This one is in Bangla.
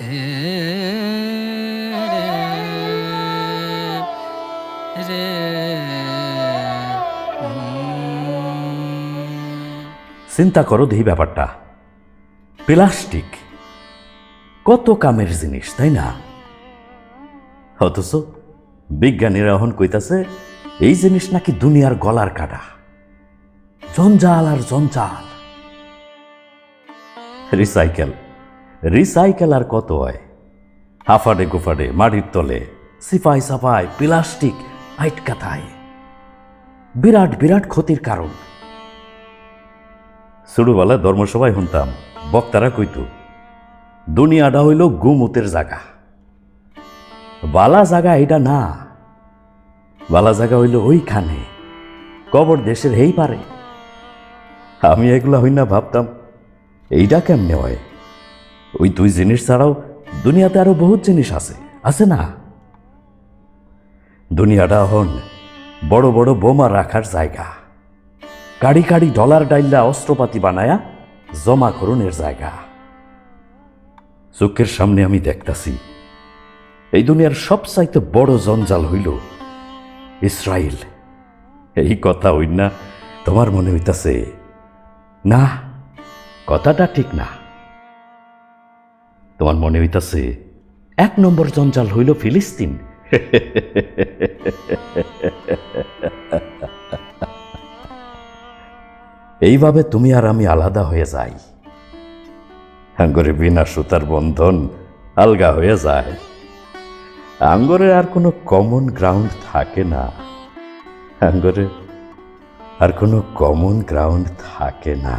ধে রে রে চিন্তা করো এই ব্যাপারটা। প্লাস্টিক কত কামের জিনিস, তাই না? অথচ বিজ্ঞানীরা এখন কইতাছে এই জিনিস নাকি দুনিয়ার গলার কাটা, জঞ্জাল আর জঞ্জাল। রিসাইকেল রিসাইকেল আর কত হয়? হাফাডে গোফাডে মাটির তলে সিফাই সাফাই প্লাস্টিক আইটকা থায়, বিরাট বিরাট ক্ষতির কারণ। ছোটবেলায় ধর্মসভায় শুনতাম বক্তারা কইত দুনিয়াটা হইল গুমুতের জায়গা। বালা জায়গা এটা না, বালা জায়গা হইল ওইখানে, কবর দেশের হেই পারে। আমি এগুলা হইনা ভাবতাম এইটা কেমনে হয়? ওই দুই জিনিস ছাড়াও দুনিয়াতে আরো বহুত জিনিস আছে, আছে না? দুনিয়াটা এখন বড় বড় বোমা রাখার জায়গা, কাড়ি কাড়ি ডলার ডাইল্লা অস্ত্রপাতি বানায়া জমা করণের জায়গা। চোখের সামনে আমি দেখতাছি এই দুনিয়ার সবচাইতে বড় জঞ্জাল হইল ইসরায়েল। এই কথা হই না তোমার মনে হইতাছে না, কথাটা ঠিক না? তোমার মনে হইতাছে 1 নম্বর জঞ্জাল হইল ফিলিস্তিন। এইভাবে তুমি আর আমি আলাদা হয়ে যাই, আঙ্গরে বিনা সুতার বন্ধন আলগা হয়ে যায়। আঙ্গরে আর কোনো কমন গ্রাউন্ড থাকে না, আঙ্গরে আর কোনো কমন গ্রাউন্ড থাকে না।